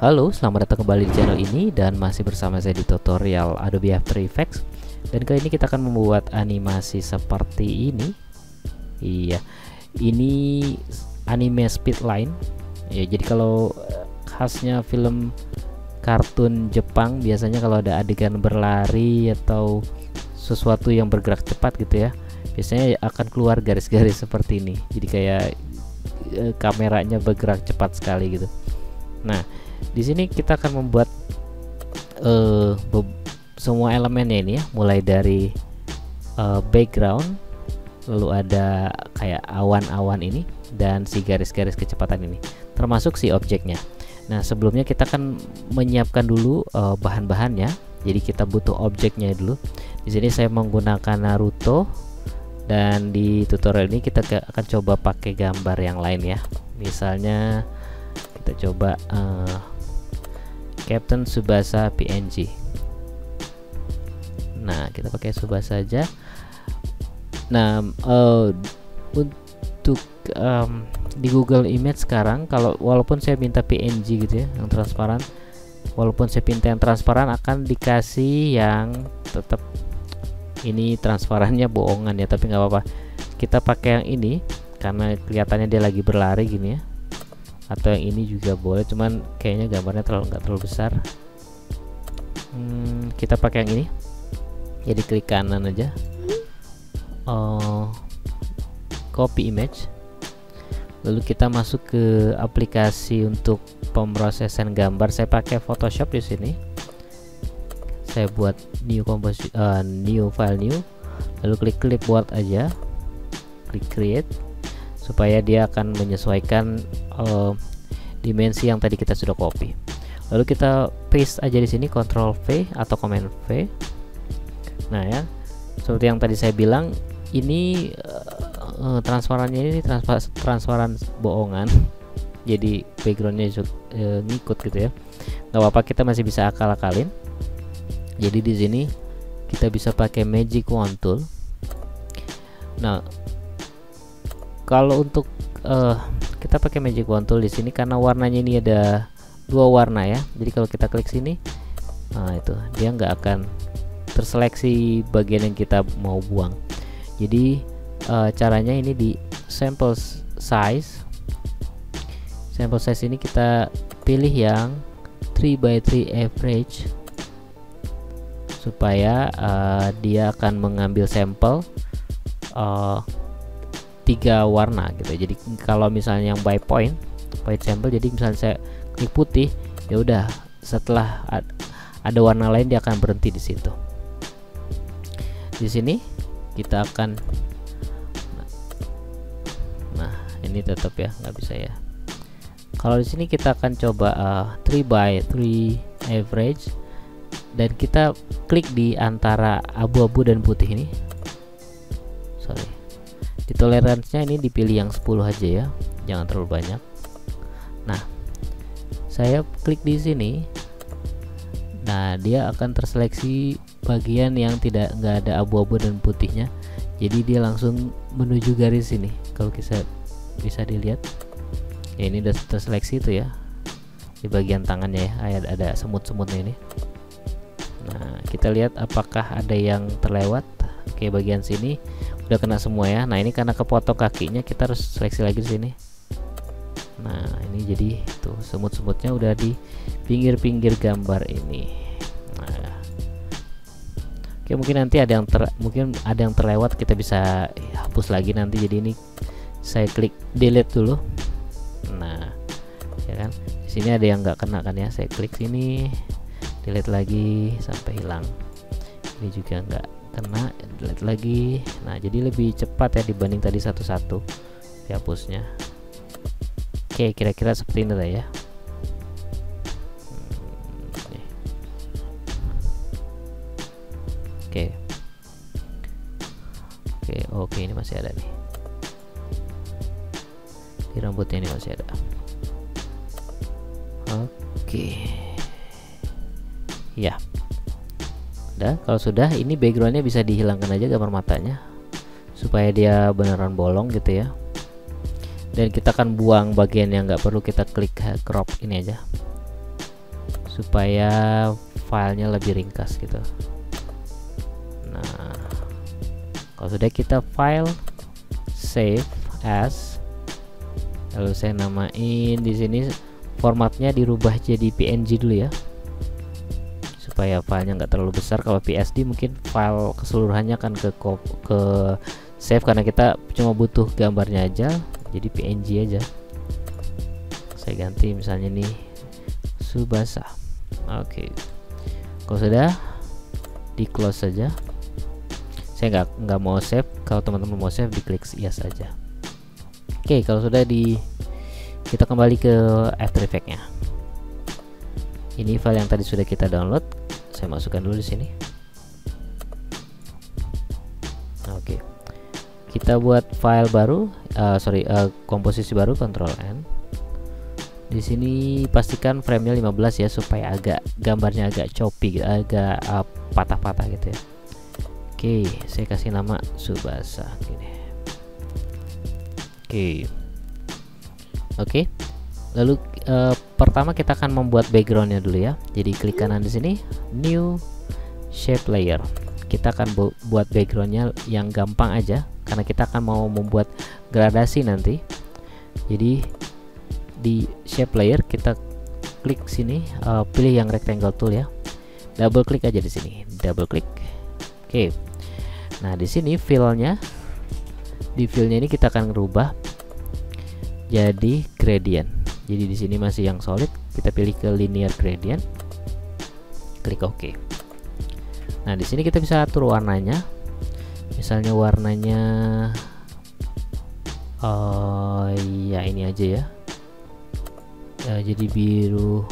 Halo, selamat datang kembali di channel ini dan masih bersama saya di tutorial Adobe After Effects. Dan kali ini kita akan membuat animasi seperti ini. Iya, ini anime speedline. Ya, jadi kalau khasnya film kartun Jepang biasanya kalau ada adegan berlari atau sesuatu yang bergerak cepat gitu ya, biasanya akan keluar garis-garis seperti ini. Jadi kayak kameranya bergerak cepat sekali gitu. Nah, di sini kita akan membuat semua elemennya ini ya, mulai dari background, lalu ada kayak awan-awan ini dan si garis-garis kecepatan ini, termasuk si objeknya. Nah, sebelumnya kita akan menyiapkan dulu bahan-bahannya. Jadi kita butuh objeknya dulu. Di sini saya menggunakan Naruto dan di tutorial ini kita akan coba pakai gambar yang lain ya. Misalnya kita coba Captain Tsubasa PNG. Nah, kita pakai Tsubasa saja. Nah, untuk di Google Image sekarang, walaupun saya minta PNG gitu ya, yang transparan, walaupun saya pinta yang transparan akan dikasih yang tetap ini transparannya bohongan ya, tapi nggak apa-apa. Kita pakai yang ini karena kelihatannya dia lagi berlari gini ya. Atau yang ini juga boleh, cuman kayaknya gambarnya nggak terlalu besar. Kita pakai yang ini. Jadi klik kanan aja, copy image, lalu kita masuk ke aplikasi untuk pemrosesan gambar. Saya pakai Photoshop di sini. Saya buat new file new, lalu klik clipboard aja, klik create, supaya dia akan menyesuaikan dimensi yang tadi kita sudah copy. Lalu kita paste aja di sini, Ctrl V atau Command V. Nah ya, seperti yang tadi saya bilang, ini transparannya ini transparan bohongan. Jadi backgroundnya ngikut gitu ya. Nggak apa-apa, kita masih bisa akal-akalin. Jadi di sini kita bisa pakai Magic Wand Tool. Nah, kalau untuk kita pakai Magic Wand Tool di sini karena warnanya ini ada dua warna ya. Jadi kalau kita klik sini, nah itu dia nggak akan terseleksi bagian yang kita mau buang. Jadi caranya ini di sample size. Sample size ini kita pilih yang 3x3 average supaya dia akan mengambil sampel 3 warna gitu. Jadi kalau misalnya yang by point sample, jadi misalnya saya klik putih, ya udah setelah ada warna lain dia akan berhenti di situ. Di sini kita akan, nah ini tetap ya nggak bisa ya. Kalau di sini kita akan coba 3x3 average dan kita klik di antara abu-abu dan putih ini. Sorry. Di toleransinya ini dipilih yang 10 aja ya, jangan terlalu banyak. Nah, saya klik di sini. Nah, dia akan terseleksi bagian yang nggak ada abu-abu dan putihnya. Jadi dia langsung menuju garis ini. Kalau kita bisa dilihat, ya ini udah terseleksi itu ya. Di bagian tangannya ya, ada semut-semutnya ini. Nah, kita lihat apakah ada yang terlewat. Oke, bagian sini udah kena semua ya. Nah, ini karena kepotong kakinya, kita harus seleksi lagi di sini. Nah, ini jadi tuh semut-semutnya udah di pinggir-pinggir gambar ini. Nah, oke, mungkin nanti ada yang terlewat, kita bisa hapus lagi nanti. Jadi ini saya klik delete dulu. Nah, ya kan, di sini ada yang nggak kena kan ya. Saya klik sini, delete lagi sampai hilang. Ini juga nggak kena, delete lagi. Nah, jadi lebih cepat ya dibanding tadi satu-satu dihapusnya. Oke, kira-kira seperti ini lah ya. Oke, ini masih ada nih. Di rambutnya ini masih ada. Oke. Ya. Udah, kalau sudah, ini backgroundnya bisa dihilangkan aja gambar matanya supaya dia beneran bolong gitu ya. Dan kita akan buang bagian yang nggak perlu, kita klik crop ini aja. supaya filenya lebih ringkas gitu. Nah, kalau sudah kita file save as, lalu saya namain di sini formatnya dirubah jadi PNG dulu ya, supaya filenya nggak terlalu besar. Kalau PSD mungkin file keseluruhannya akan ke save, karena kita cuma butuh gambarnya aja, jadi PNG aja. Saya ganti misalnya nih Tsubasa. Oke. Kalau sudah, di close saja. Saya nggak mau save. Kalau teman-teman mau save, diklik yes saja. Oke, kalau sudah kita kembali ke After Effects-nya. Ini file yang tadi sudah kita download. Saya masukkan dulu di sini. Oke. Kita buat file baru, komposisi baru, Ctrl N. Di sini pastikan framenya 15 ya, supaya gambarnya agak choppy, agak patah-patah gitu ya. Oke, saya kasih nama Tsubasa gini. Oke. Lalu pertama kita akan membuat backgroundnya dulu ya. Jadi klik kanan di sini, New Shape Layer. Kita akan buat backgroundnya yang gampang aja, karena kita akan mau membuat gradasi nanti. Jadi di shape layer kita klik sini, pilih yang rectangle tool ya, double klik aja di sini, double klik. Oke. Nah, di sini filenya ini kita akan rubah jadi gradient. Jadi di sini masih yang solid, kita pilih ke linear gradient, klik OK. Nah, di sini kita bisa atur warnanya. Misalnya warnanya ya ini aja ya. Jadi biru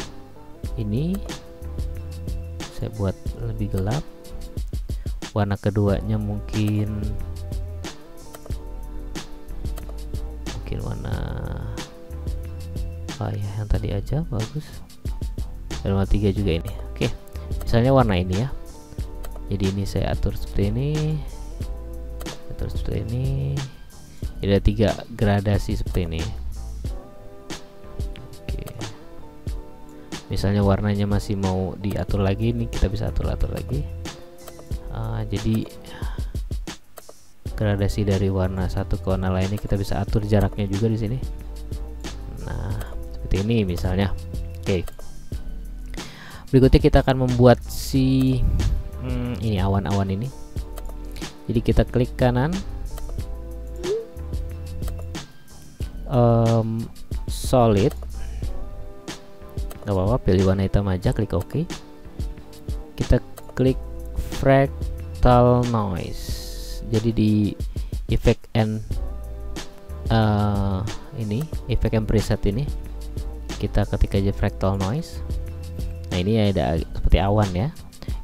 ini saya buat lebih gelap. Warna keduanya mungkin warna ya yang tadi aja bagus. Dan warna 3 juga ini. Oke, misalnya warna ini ya. Jadi ini saya atur seperti ini, Jadi ada 3 gradasi seperti ini. Misalnya warnanya masih mau diatur lagi, nih kita bisa atur lagi. Jadi gradasi dari warna satu ke warna lainnya kita bisa atur jaraknya juga di sini. Nah, seperti ini misalnya. Oke. Berikutnya kita akan membuat ini awan-awan ini. Jadi kita klik kanan, solid. Gak apa-apa, pilih warna hitam aja, klik OK. Kita klik fractal noise. Jadi di effect and preset ini kita ketik aja fractal noise. Nah, ini ada seperti awan ya.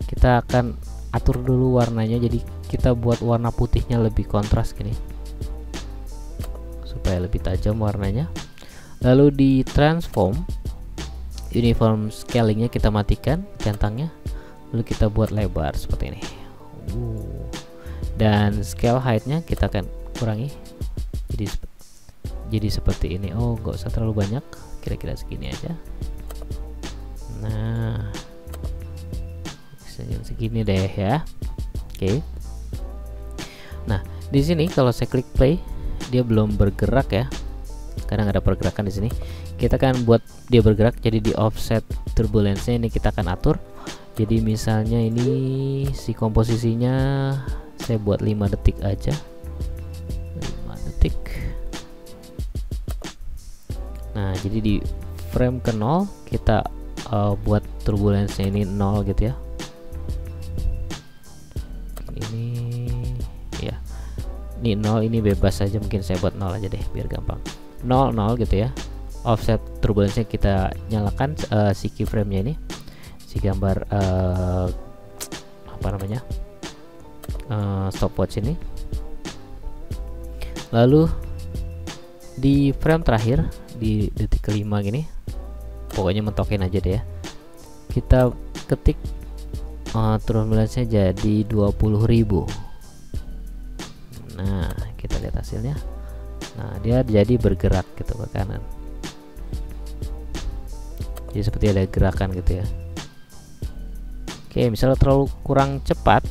Kita akan atur dulu warnanya, jadi kita buat warna putihnya lebih kontras gini supaya lebih tajam warnanya. Lalu di transform, uniform scalingnya kita matikan centangnya, lalu kita buat lebar seperti ini. Dan scale heightnya kita akan kurangi, jadi seperti ini. Nggak usah terlalu banyak, kira-kira segini aja. Nah, segini deh ya. Oke. Nah, di sini kalau saya klik play, dia belum bergerak ya, karena nggak ada pergerakan di sini. Kita akan buat dia bergerak, jadi di offset turbulence-nya ini kita akan atur. Jadi misalnya ini si komposisinya saya buat 5 detik aja, 5 detik. Nah, jadi di frame ke 0 kita buat turbulence-nya ini 0 gitu ya. Ini ya, ini 0, ini bebas saja, mungkin saya buat 0 aja deh biar gampang. 0 gitu ya. Offset turbulence-nya kita nyalakan, si keyframe-nya ini, si gambar apa namanya, stopwatch ini. Lalu di frame terakhir di detik kelima gini, pokoknya mentokin aja deh ya, kita ketik turbulence-nya jadi 20.000. Nah, kita lihat hasilnya. Nah, dia jadi bergerak gitu ke kanan. Jadi seperti ada gerakan gitu ya. Oke, misalnya terlalu kurang cepat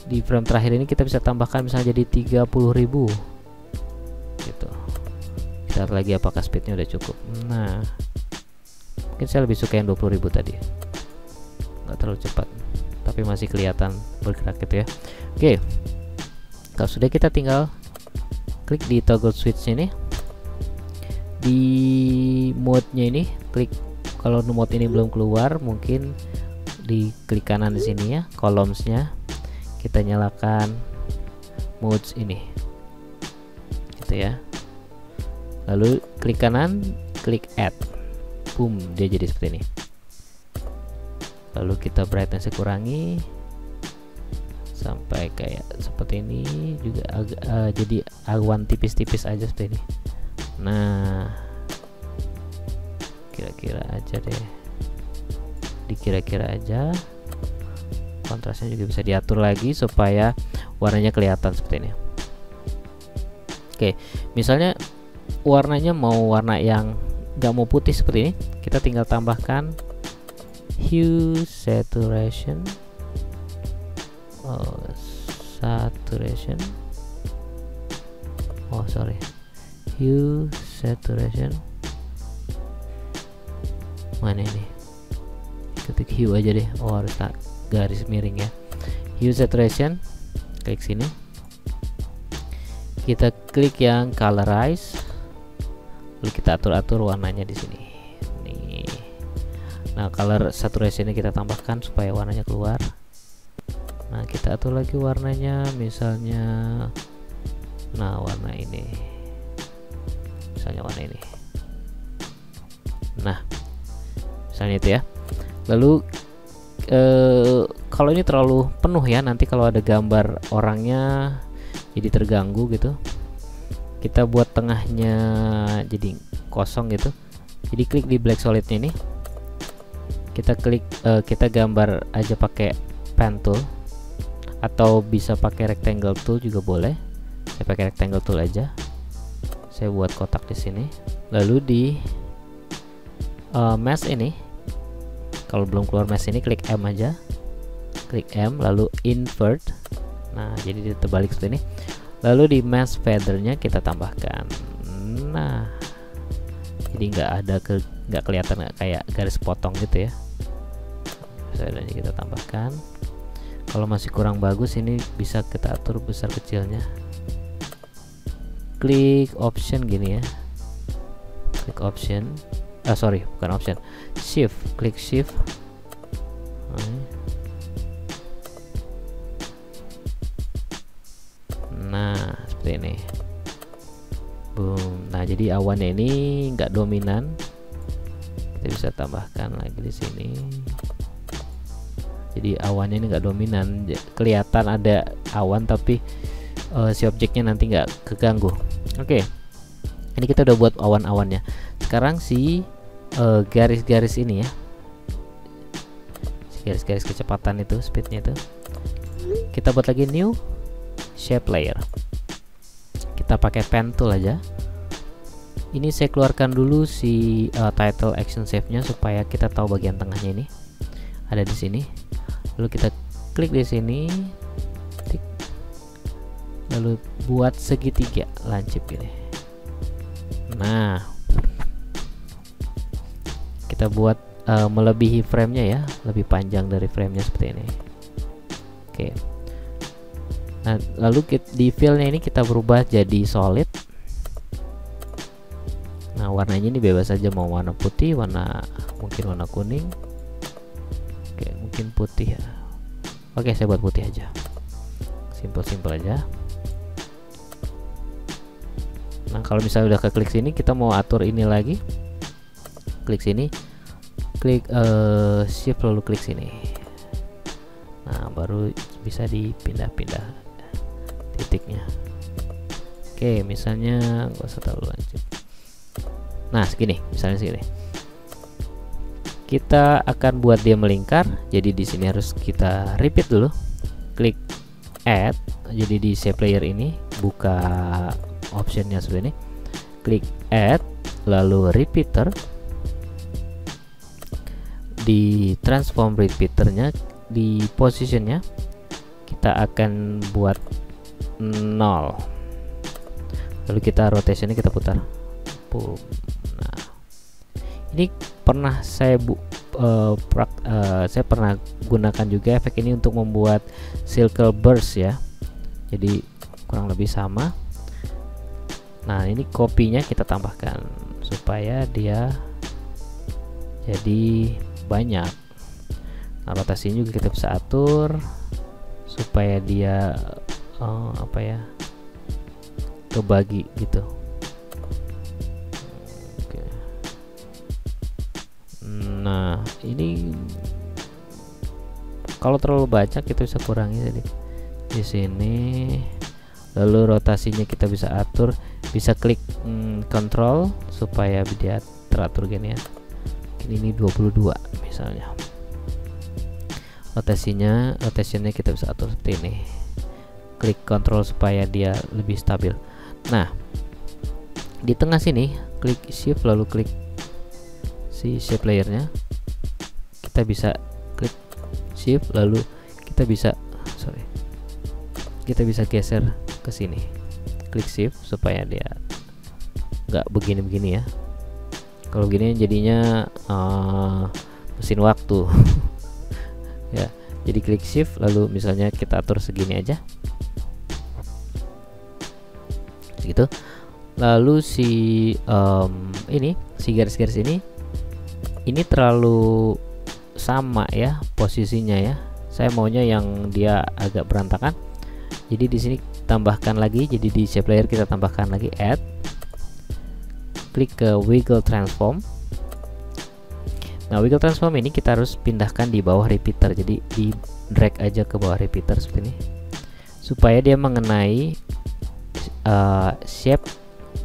di frame terakhir ini, kita bisa tambahkan misalnya jadi 30.000 gitu. Kita lihat lagi apakah speednya udah cukup. Nah, mungkin saya lebih suka yang 20.000 tadi, nggak terlalu cepat tapi masih kelihatan bergerak gitu ya. Oke, kalau sudah, kita tinggal klik di toggle switch ini, di mode-nya ini klik. Kalau mode ini belum keluar, mungkin di klik kanan di sini ya, columns-nya kita nyalakan modes ini gitu ya. Lalu klik kanan, klik add, boom, dia jadi seperti ini. Lalu kita brightness kurangi sampai kayak seperti ini juga, jadi awan tipis-tipis aja seperti ini. Nah, kira-kira aja deh, dikira-kira aja. Kontrasnya juga bisa diatur lagi supaya warnanya kelihatan seperti ini. Oke, misalnya warnanya mau warna yang nggak mau putih seperti ini, kita tinggal tambahkan hue saturation, hue saturation mana ini, ketik hue aja deh. Harus tak garis miring ya. Hue saturation, klik sini, kita klik yang colorize, lalu kita atur warnanya di sini nih. Nah, color saturation ini kita tambahkan supaya warnanya keluar. Nah, kita atur lagi warnanya, misalnya warna ini, misalnya warna ini. Nah, misalnya itu ya. Lalu kalau ini terlalu penuh ya, nanti kalau ada gambar orangnya jadi terganggu gitu, kita buat tengahnya jadi kosong gitu. Jadi klik di black solidnya ini, kita klik, kita gambar aja pakai pen tool atau bisa pakai rectangle tool juga boleh. Saya pakai rectangle tool aja, saya buat kotak di sini. Lalu di mesh ini, kalau belum keluar mesh ini, klik M aja, klik M lalu invert. Nah, jadi terbalik seperti ini. Lalu di mesh feathernya kita tambahkan. Nah, jadi nggak kelihatan kayak garis potong gitu ya. Feathernya kita tambahkan. Kalau masih kurang bagus, ini bisa kita atur besar kecilnya. Klik option gini ya, klik option, bukan option, shift, klik shift. Nah, seperti ini, boom. Nah, jadi awannya ini nggak dominan, kita bisa tambahkan lagi di sini. Jadi awannya ini nggak dominan, kelihatan ada awan tapi si objeknya nanti nggak keganggu. Oke, ini kita udah buat awan-awannya. Sekarang si garis-garis ini ya, garis-garis kecepatan itu, speednya itu, kita buat lagi new shape layer. Kita pakai pen tool aja. Ini saya keluarkan dulu si title action shape nya supaya kita tahu bagian tengahnya ini ada di sini. Lalu kita klik di sini, lalu buat segitiga lancip gini. Nah, kita buat melebihi framenya ya, lebih panjang dari framenya seperti ini. Oke. Nah, lalu di fillnya ini kita berubah jadi solid. Nah, warnanya ini bebas saja, mau warna putih, mungkin warna kuning. Oke, mungkin putih ya. Oke, saya buat putih aja. Simple aja. Nah, kalau misalnya udah keklik sini, kita mau atur ini lagi. Klik sini, klik shift lalu klik sini. Nah, baru bisa dipindah-pindah titiknya. Oke, misalnya nggak usah terlalu lanjut. Nah, segini, misalnya segini. Kita akan buat dia melingkar. Jadi di sini harus kita repeat dulu. Klik add. Jadi di shape layer ini buka optionnya seperti ini. Klik add, lalu repeater. di transform repeaternya, di positionnya kita akan buat 0, lalu kita rotationnya kita putar. Boom. Nah, ini pernah saya saya pernah gunakan juga efek ini untuk membuat circle burst ya, jadi kurang lebih sama. Nah, ini kopinya kita tambahkan supaya dia jadi banyak. Nah, rotasinya juga kita bisa atur supaya dia kebagi gitu. Oke. Nah, ini kalau terlalu banyak kita bisa kurangi tadi di sini. Lalu rotasinya kita bisa atur, bisa klik control supaya dia teratur gini ya. Ini 22 misalnya. Rotationnya kita bisa atur seperti ini. Klik control supaya dia lebih stabil. Nah, di tengah sini klik shift lalu klik si shape layernya. Kita bisa klik shift lalu kita bisa geser ke sini. Klik shift supaya dia nggak begini-begini ya. Kalau gini jadinya mesin waktu. Ya, jadi klik shift lalu misalnya kita atur segini aja. Gitu. Lalu si garis-garis ini terlalu sama ya posisinya ya. Saya maunya yang dia agak berantakan. Jadi di sini tambahkan lagi, jadi di shape layer kita tambahkan lagi add. Klik ke wiggle transform. Nah, wiggle transform ini kita harus pindahkan di bawah repeater. Jadi di drag aja ke bawah repeater seperti ini. Supaya dia mengenai shape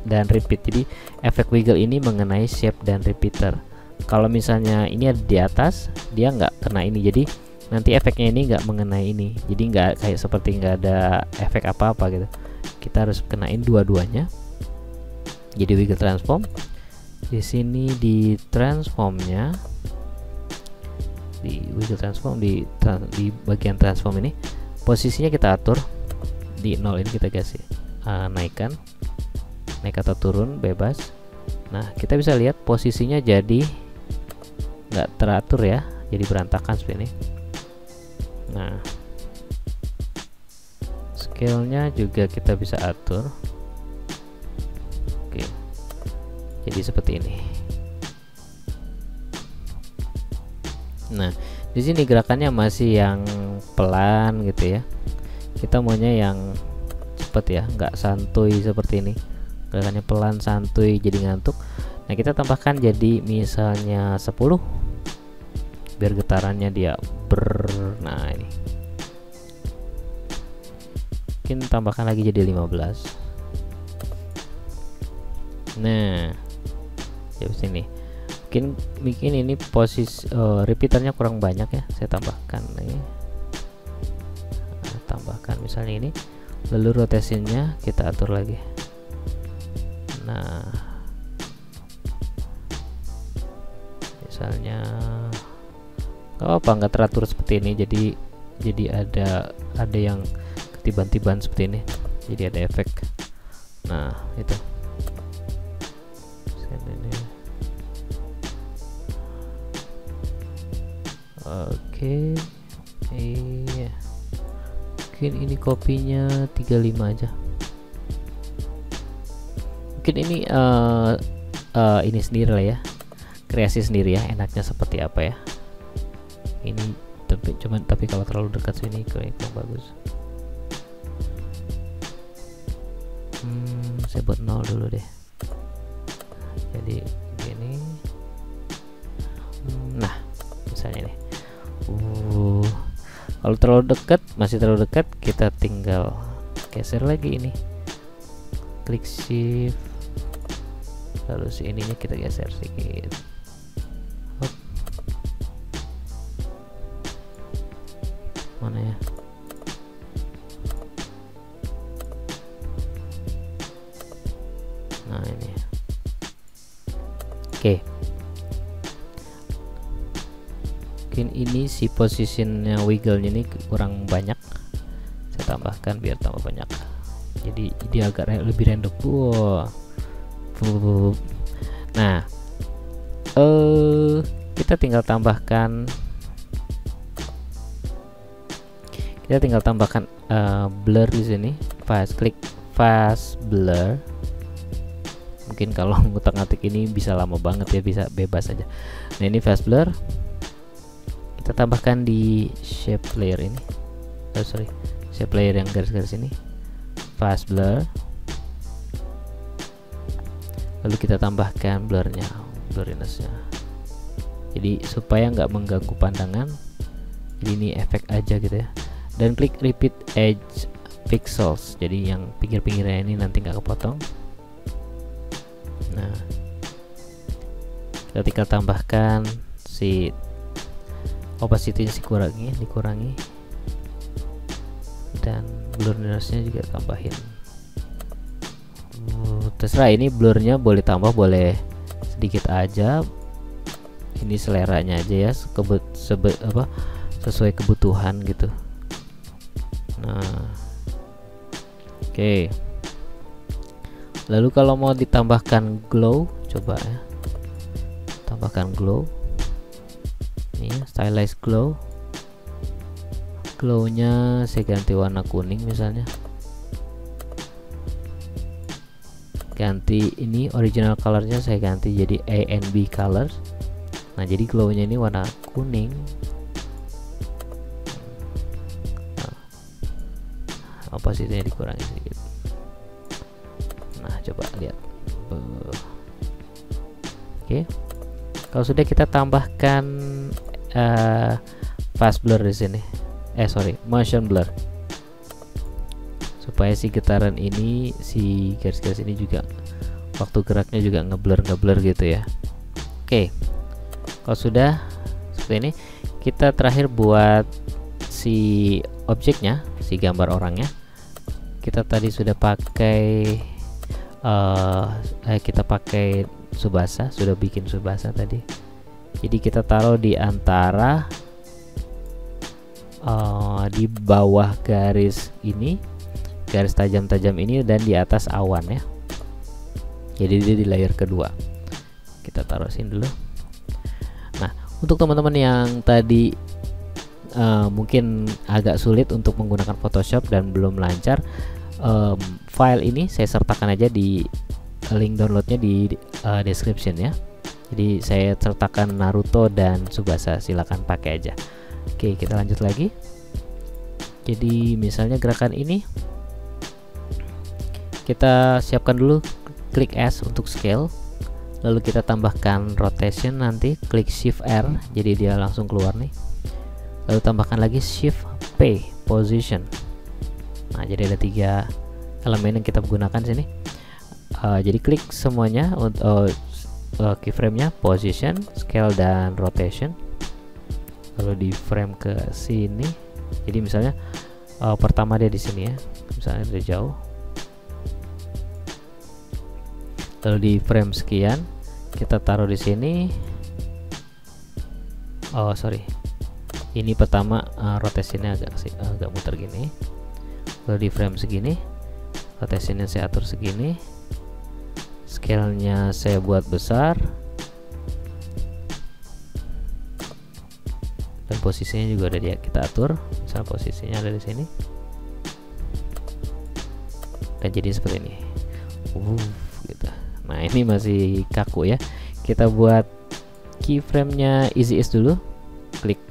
dan repeat. Jadi efek wiggle ini mengenai shape dan repeater. Kalau misalnya ini ada di atas, dia nggak kena ini. Jadi nanti efeknya ini nggak mengenai ini. Jadi nggak kayak seperti nggak ada efek apa-apa gitu. Kita harus kenain dua-duanya. Jadi wiggle transform. Di sini di transformnya, di wiggle transform di bagian transform ini posisinya kita atur di 0, ini kita kasih naik atau turun bebas. Nah, kita bisa lihat posisinya jadi nggak teratur ya, jadi berantakan seperti ini. Nah, scale-nya juga kita bisa atur. Oke, jadi seperti ini. Nah, di sini gerakannya masih yang pelan gitu ya. Kita maunya yang cepet ya, nggak santuy seperti ini. Gerakannya pelan, santuy, jadi ngantuk. Nah, kita tambahkan jadi misalnya 10 biar getarannya dia nah ini mungkin tambahkan lagi jadi 15. Nah, ya sini mungkin ini posisi repeaternya kurang banyak ya, saya tambahkan nih. Tambahkan misalnya ini, lalu rotasinya kita atur lagi. Nah, misalnya nggak teratur seperti ini, jadi ada yang ketiban-tiban seperti ini, jadi ada efek. Nah, itu oke. Iya, mungkin ini kopinya 35 aja. Mungkin ini ini sendiri lah ya, kreasi sendiri ya, enaknya seperti apa ya. Ini tapi kalau terlalu dekat sini kurang bagus. Saya buat 0 dulu deh, jadi gini. Nah, misalnya nih, kalau terlalu dekat, masih terlalu dekat, kita tinggal geser lagi ini, klik shift lalu si ininya kita geser sedikit. Mana ya? Nah, ini. Oke. mungkin ini si positionnya wiggle-nya ini kurang banyak, saya tambahkan biar tambah banyak, jadi dia agak lebih random. Wow. Nah kita tinggal tambahkan blur di sini. Klik fast blur. Mungkin kalau ngutak-ngatik ini bisa lama banget ya, bisa bebas aja. Nah ini fast blur, kita tambahkan di shape layer ini. Shape layer yang garis-garis ini, fast blur. Lalu kita tambahkan blurriness-nya. Jadi supaya nggak mengganggu pandangan. Jadi ini efek aja gitu ya. Dan klik repeat edge pixels. Jadi yang pinggir-pinggirnya ini nanti nggak kepotong. Nah, ketika tambahkan si opacity-nya dikurangi, dan blurriness-nya juga tambahin. Terserah, ini blurnya boleh tambah, boleh sedikit aja. Ini seleranya aja ya, sesuai kebutuhan gitu. Nah, oke. Lalu kalau mau ditambahkan glow, coba ya, tambahkan glow. Ini stylize glow. Glownya saya ganti warna kuning misalnya. Ganti ini original colornya saya ganti jadi A and B colors. Nah jadi glownya ini warna kuning. Nah, opacity-nya dikurangi sedikit. Nah coba lihat. Oke. Kalau sudah, kita tambahkan fast blur di sini. Motion blur. Supaya si getaran ini, si garis-garis ini juga waktu geraknya juga ngeblur gitu ya. Oke. Kalau sudah seperti ini, kita terakhir buat si objeknya, si gambar orangnya. Kita tadi sudah pakai kita pakai Subasa, sudah bikin Subasa tadi. Jadi kita taruh di antara di bawah garis ini, garis tajam-tajam ini, dan di atas awan ya. Jadi dia di layer kedua. Kita taruh sini dulu. Nah, untuk teman-teman yang tadi mungkin agak sulit untuk menggunakan Photoshop dan belum lancar, file ini saya sertakan aja di link downloadnya di description ya. Jadi saya sertakan Naruto dan Subasa, silakan pakai aja. Oke, kita lanjut lagi. Jadi misalnya gerakan ini kita siapkan dulu, klik S untuk scale, lalu kita tambahkan rotation, nanti klik Shift R, jadi dia langsung keluar nih. Lalu tambahkan lagi Shift P, position. Nah jadi ada 3 elemen yang kita gunakan sini. Jadi klik semuanya untuk keyframe-nya, position, scale, dan rotation. Lalu di frame ke sini. Jadi misalnya pertama dia di sini ya, misalnya dari jauh. Lalu di frame sekian kita taruh di sini. Ini pertama rotasinya agak muter gini. Lalu di frame segini, rotasinya saya atur segini. Scale-nya saya buat besar. Dan posisinya juga ada kita atur. Misal posisinya ada di sini. Dan jadi seperti ini. Gitu. Nah, ini masih kaku ya. Kita buat keyframe-nya easy ease dulu. Klik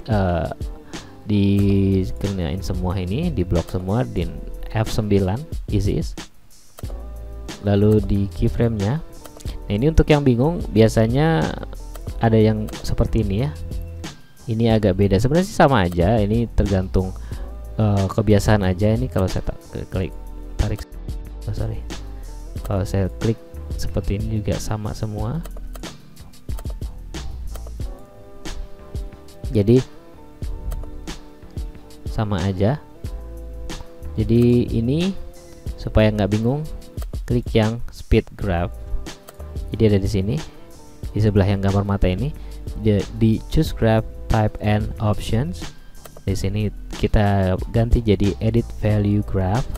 dikenain semua ini, di blok semua, di F9 easy ease. Lalu di keyframe-nya. Nah, ini untuk yang bingung, biasanya ada yang seperti ini ya. Ini agak beda. Sebenarnya sih sama aja. Ini tergantung kebiasaan aja. Ini kalau saya klik tarik, kalau saya klik seperti ini juga sama semua. Jadi sama aja. Jadi ini supaya nggak bingung, klik yang speed graph. Jadi ada di sini, di sebelah yang gambar mata ini, di choose graph type and options. Di sini kita ganti jadi edit value graph,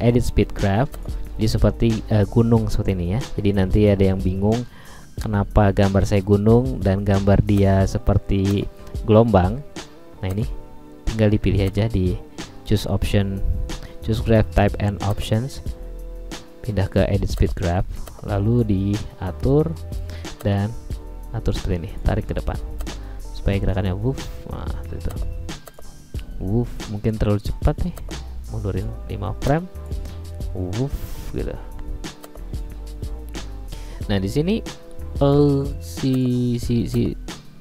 edit speed graph. Jadi seperti gunung seperti ini ya. Jadi nanti ada yang bingung kenapa gambar saya gunung dan gambar dia seperti gelombang. Nah ini tinggal dipilih aja di choose graph type and options, pindah ke edit speed graph, lalu diatur dan atur seperti ini, tarik ke depan supaya gerakannya woof. Nah itu woof, mungkin terlalu cepat nih, mundurin 5 frame, woof gitu. Nah di sini si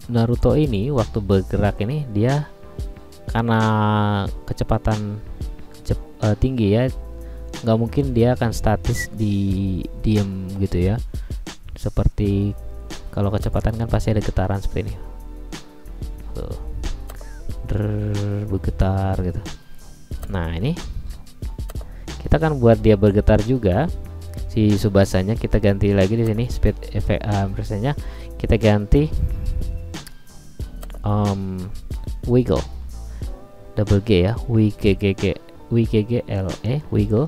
Naruto ini waktu bergerak ini dia karena kecepatan tinggi ya, nggak mungkin dia akan statis diem gitu ya. Seperti kalau kecepatan kan pasti ada getaran seperti ini, tuh, bergetar gitu. Nah ini kita kan buat dia bergetar juga. Si Tsubasanya kita ganti lagi di sini speed effect persennya kita ganti wiggle, double G ya, WGGLE wiggle.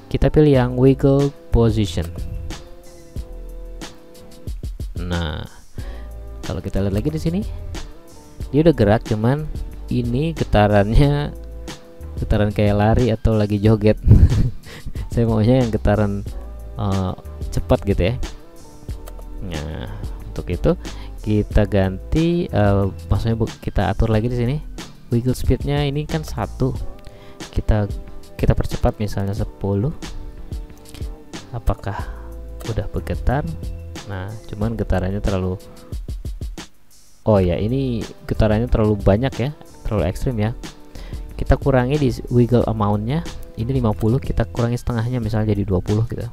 Kita pilih yang wiggle position. Nah kalau kita lihat lagi di sini dia udah gerak, cuman ini getaran kayak lari atau lagi joget. Saya maunya yang getaran cepat gitu ya. Nah untuk itu kita ganti, maksudnya kita atur lagi di sini wiggle speednya. Ini kan 1, kita percepat misalnya 10. Apakah udah bergetar? Nah cuman getarannya terlalu, oh ya ini getarannya terlalu banyak ya, terlalu ekstrim ya. Kita kurangi di wiggle amountnya, ini 50, kita kurangi setengahnya misalnya jadi 20 gitu.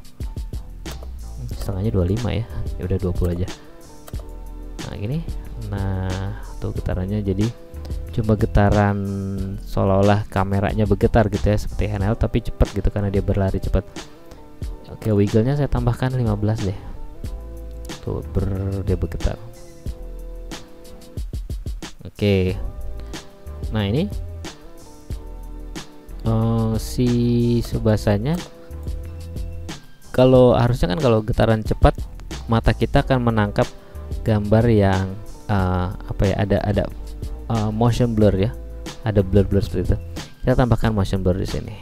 Setengahnya 25 ya, ya udah 20 aja. Nah gini, nah tuh getarannya jadi cuma getaran seolah-olah kameranya bergetar gitu ya, seperti handheld tapi cepat gitu karena dia berlari cepat. Oke, wiggle-nya saya tambahkan 15 deh. Tuh dia bergetar. Oke. Nah ini si Tsubasanya, kalau harusnya kan kalau getaran cepat mata kita akan menangkap gambar yang apa ya, ada motion blur ya, ada blur seperti itu. Kita tambahkan motion blur di sini.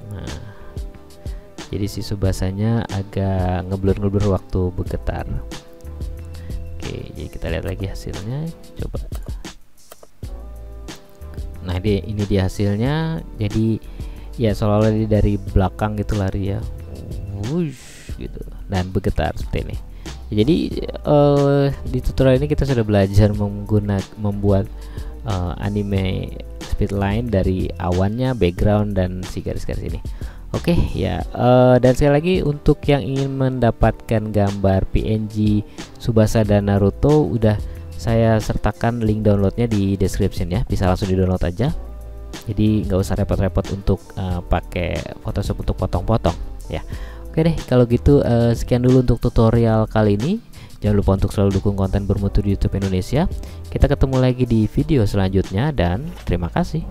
Nah jadi si Tsubasanya agak ngeblur waktu bergetar. Oke, jadi kita lihat lagi hasilnya, coba. Nah ini dia hasilnya. Jadi ya seolah-olah dari belakang gitu lari ya, wush gitu, dan bergetar seperti ini. Jadi di tutorial ini kita sudah belajar membuat anime speedline dari awannya, background, dan si garis-garis ini. Oke ya, dan sekali lagi untuk yang ingin mendapatkan gambar PNG Tsubasa dan Naruto, udah saya sertakan link downloadnya di description ya, bisa langsung di download aja. Jadi nggak usah repot-repot untuk pakai Photoshop untuk potong-potong ya. Oke deh, kalau gitu sekian dulu untuk tutorial kali ini. Jangan lupa untuk selalu dukung konten bermutu di YouTube Indonesia. Kita ketemu lagi di video selanjutnya dan terima kasih.